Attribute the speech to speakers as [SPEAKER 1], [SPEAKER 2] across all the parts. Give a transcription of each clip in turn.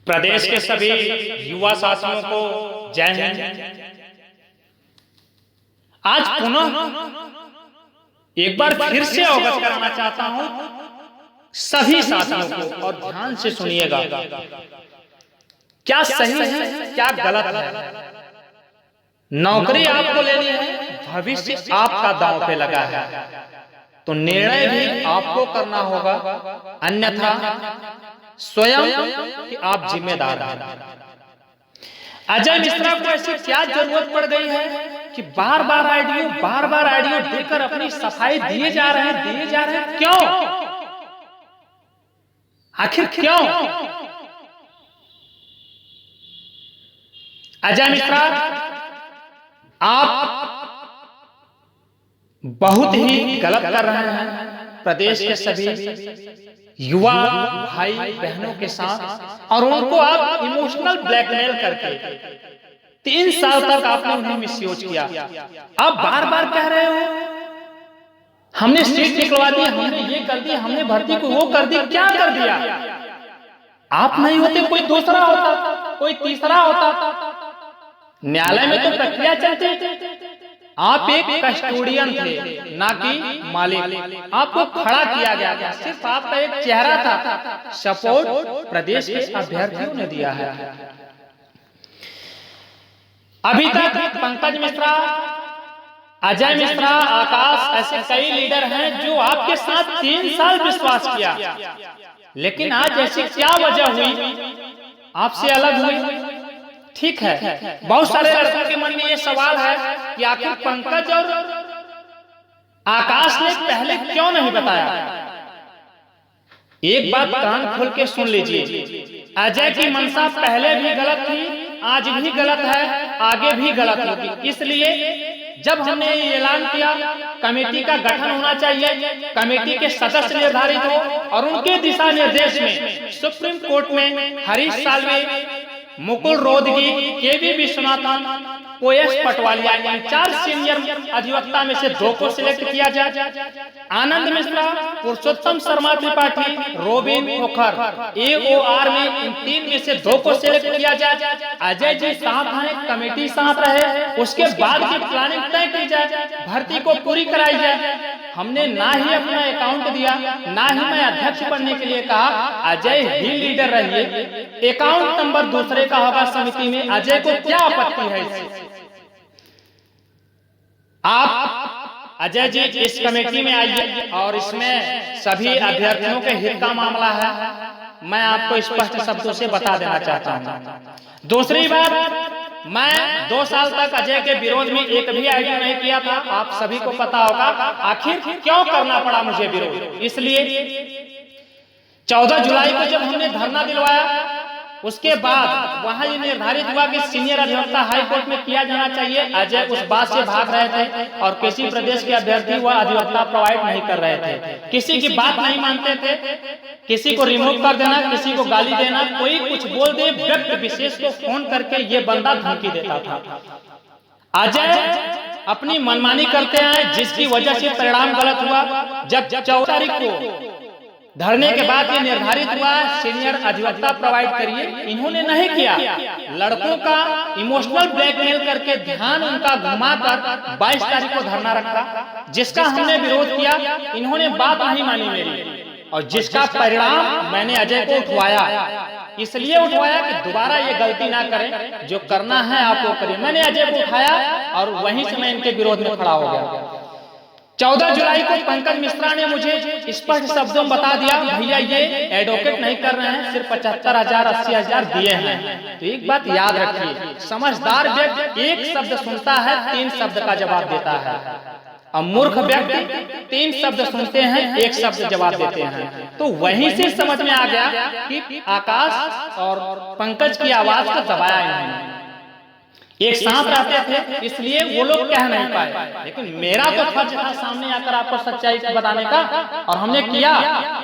[SPEAKER 1] प्रदेश के सभी युवा साथियों को जय हिंद। आज पुनः एक बार फिर से अवगत कराना चाहता हूं सभी साथियों को, और ध्यान से सुनिएगा, क्या सही है क्या गलत है। नौकरी आपको लेनी है, भविष्य आपका दांव पे लगा है, तो निर्णय भी आपको करना होगा, अन्यथा स्वयं कि आप जिम्मेदार हैं। अजय मिश्रा को ऐसी क्या जरूरत पड़ गई है कि बार बार आईडियो देकर अपनी सफाई दिए जा रहे हैं। क्यों? आखिर क्यों? अजय मिश्रा, आप बहुत ही गलत कर रहे हैं प्रदेश के सभी युवा भाई बहनों के साथ, और उनको आप इमोशनल ब्लैकमेल करके 3 साल तक आपने उन्हें मिसयूज किया। आप बार बार कह रहे हो हमने सीट निकलवा दी, हमने ये कर दी, हमने भर्ती को वो कर दी। क्या कर दिया? आप नहीं होते कोई दूसरा होता, कोई तीसरा होता। न्यायालय में तो प्रक्रिया चलती। आप एक कस्टोडियन थे, ना कि मालिक। आपको खड़ा किया गया था, सिर्फ आपका एक चेहरा था। सपोर्ट प्रदेश के अभ्यर्थियों ने दिया है। अभी तक पंकज मिश्रा, अजय मिश्रा, आकाश, ऐसे कई लीडर हैं जो आपके साथ 3 साल विश्वास किया, लेकिन आज ऐसी क्या वजह हुई आपसे अलग हुई? ठीक है, बहुत सारे लड़कों के मन में ये सवाल है कि आखिर पंकज और आकाश ने पहले क्यों नहीं बताया। एक बात कान खोल के सुन लीजिए, अजय की मंशा पहले भी गलत थी, आज भी गलत है, आगे भी गलत होगी। इसलिए जब हमने ये ऐलान किया कमेटी का गठन होना चाहिए, कमेटी के सदस्य निर्धारित हो, और उनके दिशा निर्देश में सुप्रीम कोर्ट में हरीश साल्वे, मुकुल रोहतगी, केवी विश्वनाथन, ओएस पटवालिया, इन 4 सीनियर अधिवक्ता में से 2 को सिलेक्ट किया जाए। आनंद मिश्रा, पुरुषोत्तम शर्मा त्रिपाठी, रोबिन खोखर, एओआर में इन 3 में से 2 को सिलेक्ट किया जाए। अजय जी साथ हैं, कमेटी साथ रहे, उसके बाद की प्लानिंग तय की जाए, भर्ती को पूरी कराई जाए। हमने ना ही अपना अकाउंट दिया, ना ही मैं अध्यक्ष बनने के लिए कहा। अजय ही लीडर रहिए, अकाउंट नंबर दूसरे का होगा समिति में। अजय को क्या आपत्ति है इससे? आप अजय जी इस कमेटी में आइए, और इसमें सभी अभ्यर्थियों के हित का मामला है, मैं आपको स्पष्ट शब्दों से बता देना चाहता हूं। दूसरी बात, मैं 2 साल तक अजय के विरोध में एक भी आईडिया नहीं किया था, आप सभी को पता होगा। आखिर क्यों करना पड़ा मुझे विरोध? इसलिए 14 जुलाई को जब हमने धरना दिलवाया, उसके बाद वहां ये निर्धारित हुआ कि सीनियर अधिवक्ता हाई कोर्ट में किया जाना चाहिए। अजय उस बात से भाग रहे थे, और किसी प्रदेश के अभ्यर्थी वह अधिवक्ता प्रोवाइड नहीं कर रहे थे, किसी की बात नहीं मानते थे, किसी को रिमूव कर देना, किसी को गाली देना, कोई कुछ बोल दे, व्यक्ति विशेष को फोन करके ये बंदा धमकी देता था। अजय अपनी मनमानी करते आए, जिसकी वजह से परिणाम गलत हुआ। जब 14 तारीख को धरने के बाद ये निर्धारित हुआ सीनियर अधिवक्ता प्रोवाइड करिए, इन्होंने नहीं किया। लड़कों का इमोशनल ब्लैकमेल करके ध्यान उनका घुमाकर 22 तारीख को धरना रखा, जिसका हमने विरोध किया। इन्होंने बात नहीं मानी मेरी, और जिसका परिणाम मैंने अजय को उठवाया। इसलिए उठवाया कि दोबारा ये गलती ना करें, जो करना है आप वो करिए। मैंने अजय को उठाया, और वहीं से मैं इनके विरोध में खड़ा हो गया। 14 जुलाई को पंकज मिश्रा ने मुझे स्पष्ट शब्दों में बता दिया, भैया ये एडवोकेट नहीं कर रहे हैं, सिर्फ 75,000 80,000 दिए हैं। तो एक बात याद रखिए, समझदार व्यक्ति एक शब्द सुनता है, 3 शब्द का जवाब देता है, और मूर्ख व्यक्ति 3 शब्द सुनते हैं, 1 शब्द जवाब देते हैं। तो वहीं से समझ में आ गया कि आकाश और पंकज की आवाज को दबाया इन्होंने। एक साथ रहते थे, इसलिए वो लोग कह नहीं पाए, लेकिन मेरा तो फर्ज था सामने आकर आपको सच्चाई बताने का, और हमने किया।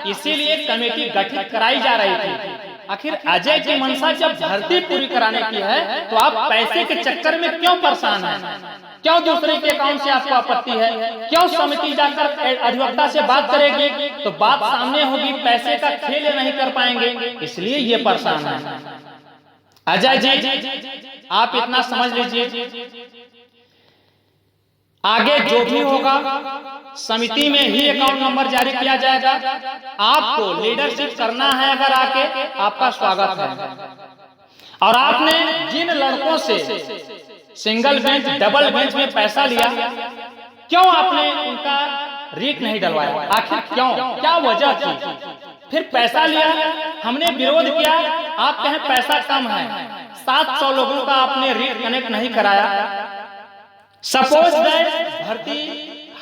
[SPEAKER 1] इसीलिए कमेटी गठित कराई जा रही थी। आखिर अजय की मंशा जब भर्ती पूरी कराने की है, तो आप पैसे के चक्कर में क्यों परेशान हैं? क्यों दूसरे के अकाउंट से आपको आपत्ति है? क्यों समिति जाकर अधिवक्ता से बात करेगी तो बात सामने होगी, पैसे का खेल नहीं कर पाएंगे, इसलिए ये परेशान है। अजय जी आप इतना समझ लीजिए, आगे जो भी होगा समिति में ही अकाउंट नंबर जारी किया जाएगा। आपको लीडरशिप करना है, अगर आके आपका स्वागत है। और आपने जिन लड़कों से सिंगल बेंच डबल बेंच में पैसा लिया, क्यों आपने उनका रीट नहीं डलवाया? आखिर क्यों, क्या वजह थी? फिर पैसा लिया, हमने विरोध किया, आप कहें पैसा कम है। 700 लोगों का आपने रीट कनेक्ट नहीं कराया। सपोज दैट भर्ती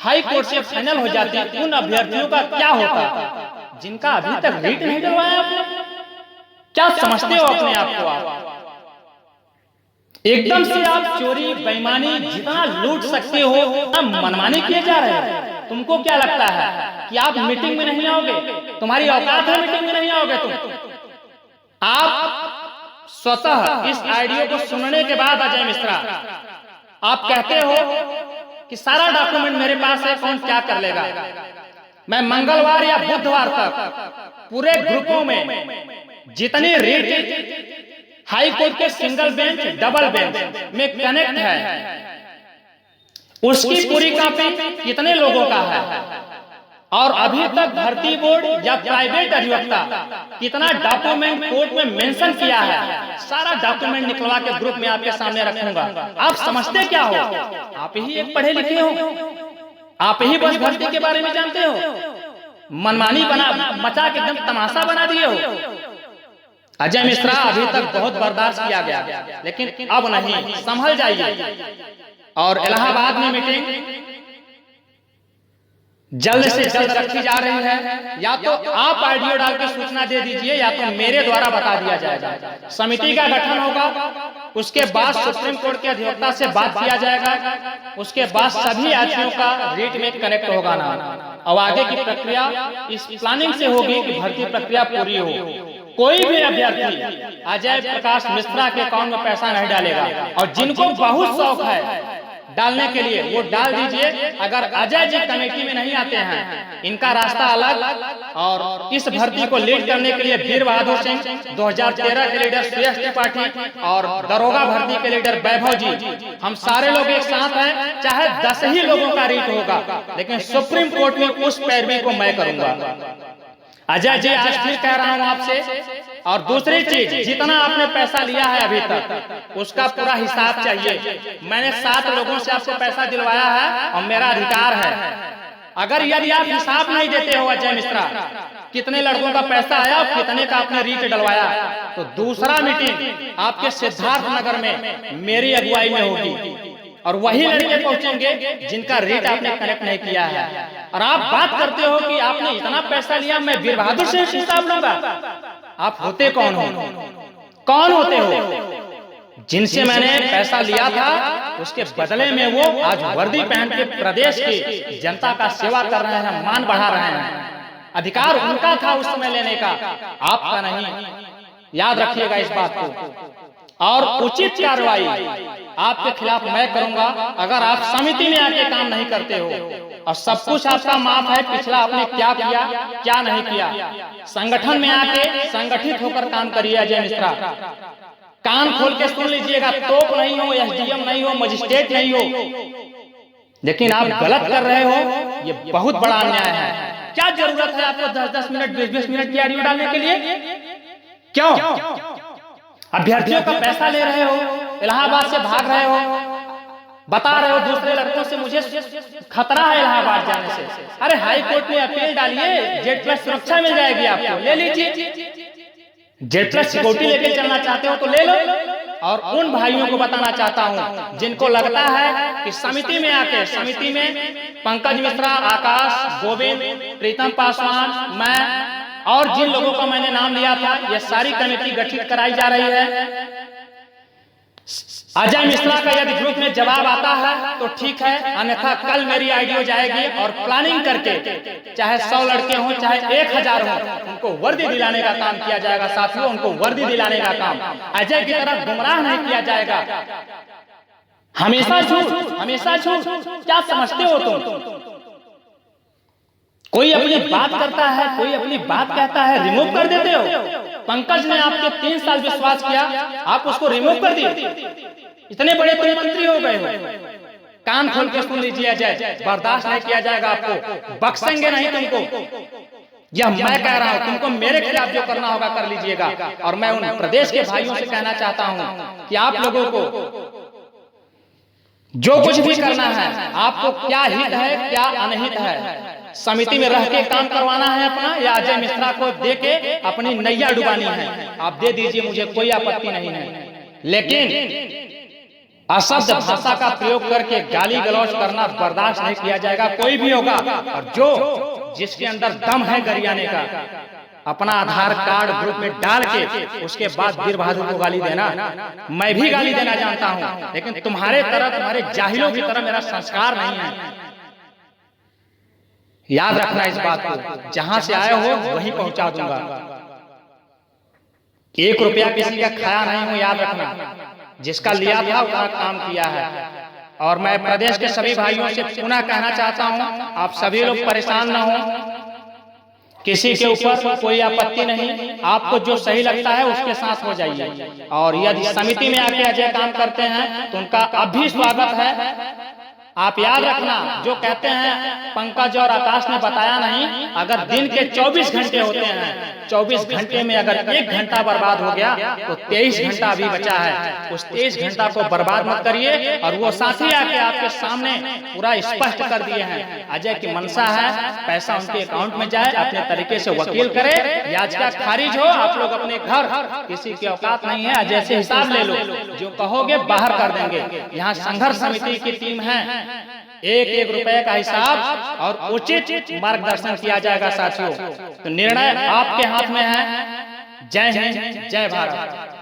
[SPEAKER 1] हाई कोर्ट से फाइनल हो जाती, उन अभ्यर्थियों का क्या होता जिनका अभी तक रीट नहीं डलवाया आपने? क्या समझते हो अपने आप को? आप एकदम से आप चोरी बेईमानी जितना लूट सकते हो, मनमानी किए जा रहे हैं। तुमको क्या लगता है कि आप मीटिंग में नहीं आओगे? तुम्हारी औकात है मीटिंग में नहीं आओगे तुम? आप स्वतः इस आइडियो को सुनने के बाद अजय मिश्रा आप कहते हो कि सारा डॉक्यूमेंट मेरे पास है, कौन क्या कर लेगा। मैं मंगलवार या बुधवार तक पूरे ग्रुपों में जितनी रीट हाई कोर्ट के सिंगल बेंच डबल बेंच में कनेक्ट है, उसकी पूरी कॉपी कितने लोगों का है, और अभी तक भर्ती बोर्ड या प्राइवेट अधिवक्ता कितना डॉक्यूमेंट कोर्ट में मेंशन किया है, सारा डॉक्यूमेंट निकलवा के ग्रुप में आपके सामने रखूंगा। आप समझते क्या हो? आप ही एक पढ़े लिखे हो, आप ही बस भर्ती के बारे में जानते हो, मनमानी बना मचा के एकदम तमाशा बना दिए हो। अजय मिश्रा अभी तक बहुत बर्दाश्त किया गया, लेकिन अब नहीं, संभल जाइए। और इलाहाबाद में मीटिंग जल्द से जल्द रखी जा रही है। या तो आप ऑडियो डाल के सूचना दे दीजिए, या तो मेरे द्वारा बता दिया जाएगा। समिति का गठन होगा, उसके बाद सुप्रीम कोर्ट के अधिवक्ता से बात किया जाएगा, उसके बाद सभी याचियों का रीट में कनेक्ट होगा ना। और आगे की प्रक्रिया इस प्लानिंग से होगी कि भर्ती प्रक्रिया पूरी हो। कोई भी अभ्यर्थी अजय प्रकाश मिश्रा के अकाउंट में पैसा नहीं डालेगा। और जिनको बहुत शौक है डालने के लिए वो डाल दीजिए। अगर अजय जी कमेटी में नहीं आते हैं, इनका रास्ता अलग। और इस भर्ती को लीड करने के लिए वीर बहादुर सिंह, 2013 के लीडर सुयश त्रिपाठी और दरोगा भर्ती के लीडर वैभव जी, हम सारे लोग एक साथ हैं। चाहे 10 ही लोगों का रीट होगा, लेकिन सुप्रीम कोर्ट में उस पैरवी को मैं करूंगा। अजय जी आज फिर कह रहा हूं आपसे। और दूसरी चीज, जितना आपने पैसा लिया है अभी तक, उसका पूरा हिसाब चाहिए। मैंने 7 लोगों से आपको पैसा दिलवाया है और मेरा अधिकार है। अगर यदि आप हिसाब नहीं देते हो अजय मिश्रा, कितने लड़कों का पैसा आया और कितने का आपने रीट डलवाया, तो दूसरा मीटिंग आपके सिद्धार्थ नगर में मेरी अगुवाई में होगी। और वही लड़के पहुंचेंगे जिनका रीट आपने कनेक्ट नहीं किया है। और आप बात करते हो कि आपने इतना पैसा लिया, मैं वीर बहादुर से हिसाब लूंगा। आप होते कौन हो? कौन होते हो? जिनसे मैंने पैसा लिया था, उसके बदले में वो आज वर्दी पहन के प्रदेश की जनता का सेवा कर रहे हैं, मान बढ़ा रहे हैं। अधिकार उनका था उस समय लेने का, आपका नहीं। याद रखिएगा इस बात को। और उचित कार्रवाई आपके खिलाफ मैं करूंगा अगर आप समिति में आके काम नहीं करते हो। और सब कुछ आपका माफ है, पिछला आपने क्या किया क्या नहीं किया। संगठन में आके संगठित होकर काम करिए अजय मिश्रा। कान खोल के सुन लीजिएगा, तोप नहीं हो, एसडीएम नहीं हो, मजिस्ट्रेट नहीं हो, लेकिन आप गलत कर रहे हो। ये बहुत बड़ा अन्याय है। क्या जरूरत है आपको 10-10 मिनट 20-20 मिनट की ऑडियो डालने के लिए? क्यों? अभ्यर्थियों का पैसा ले रहे हो, इलाहाबाद से भाग रहे हो, बता रहे हो दूसरे लड़कों से मुझे खतरा है इलाहाबाद जाने से। अरे हाई कोर्ट में अपील डालिए, Z+ सुरक्षा मिल जाएगी आपको, ले लीजिए। Z+ सिक्योरिटी लेके चलना चाहते हो तो ले लो। और उन भाइयों को बताना चाहता हूं जिनको लगता है कि समिति में आके, समिति में पंकज मिश्रा, आकाश, गोविंद, प्रीतम पासवान, मैं और जिन लोगों का मैंने नाम लिया था, ये सारी कमेटी गठित कराई जा रही है। अजय मिश्रा का यदि ग्रुप में जवाब आता है तो ठीक है, अन्यथा कल मेरी आईडियो जाएगी और प्लानिंग करके चाहे 100 लड़के हों चाहे 1000 हों, उनको वर्दी दिलाने का काम किया जाएगा। साथियों, उनको वर्दी दिलाने का काम, अजय की तरह गुमराह नहीं किया जाएगा। हमेशा झूठ, हमेशा झूठ। क्या समझते हो तुम? कोई अपनी बात करता है, कोई अपनी बात कहता है, रिमूव कर देते हो। पंकज ने आपके 3 साल विश्वास किया, आप उसको रिमूव कर दिए। इतने बड़े तुम मंत्री हो गए हो। कान खोल के सुन लीजिए अजय, बर्दाश्त नहीं किया जाएगा आपको, बख्शेंगे नहीं तुमको। यह मैं कह रहा हूं, तुमको मेरे खिलाफ जो करना होगा कर लीजिएगा। और मैं उन प्रदेश के भाइयों से कहना चाहता हूं कि आप लोगों को जो कुछ भी करना है, आपको क्या हित है क्या अनहित है, समिति में रह के काम करवाना है अपना, या अजय मिश्रा को दे के अपनी नैया डुबानी है, आप दे दीजिए, मुझे कोई आपत्ति नहीं है। लेकिन अशब्द भाषा का प्रयोग करके गाली गलौज करना बर्दाश्त नहीं किया जाएगा, कोई भी होगा। और जो जिसके अंदर दम है गरियाने का, अपना आधार कार्ड ग्रुप में डाल के उसके बाद वीर बहादुर को गाली देना, मैं भी गाली देना जानता हूं, लेकिन तुम्हारे तरह, तुम्हारे जाहिलों की तरह मेरा संस्कार नहीं है। याद रखना इस बात को, जहां से आए हो वहीं पहुंचा दूंगा। 1 रुपया किसी का खाया नहीं हूं, याद रखना। जिसका लिया था उतना काम किया है। और मैं प्रदेश के सभी भाइयों से पुनः कहना चाहता हूं, आप सभी लोग परेशान ना हो, किसी के ऊपर कोई आपत्ति नहीं, आपको जो सही लगता है उसके साथ हो जाइए। और यदि समिति में आके अजय काम करते हैं तो उनका अब भी स्वागत है। आप याद रखना, जो कहते हैं पंकज और आकाश ने बताया नहीं, अगर दिन के 24 घंटे होते हैं, 24 घंटे में अगर 1 घंटा बर्बाद हो गया तो 23 घंटा अभी बचा है। उस 23 घंटा को बर्बाद मत करिए। और वो साथी आके आपके सामने पूरा स्पष्ट कर दिए हैं, अजय की मंशा है पैसा उनके अकाउंट में जाए, अपने तरीके से वकील करे, याचिका खारिज हो, आप लोग अपने घर, किसी की औकात नहीं है, अजय से हिसाब ले लो, जो कहोगे बाहर कर देंगे। यहाँ संघर्ष समिति की टीम है, 1-1 रुपए का हिसाब और उचित मार्गदर्शन किया जाएगा साथियों। तो निर्णय आपके हाथ में है। जय हिंद, जय भारत।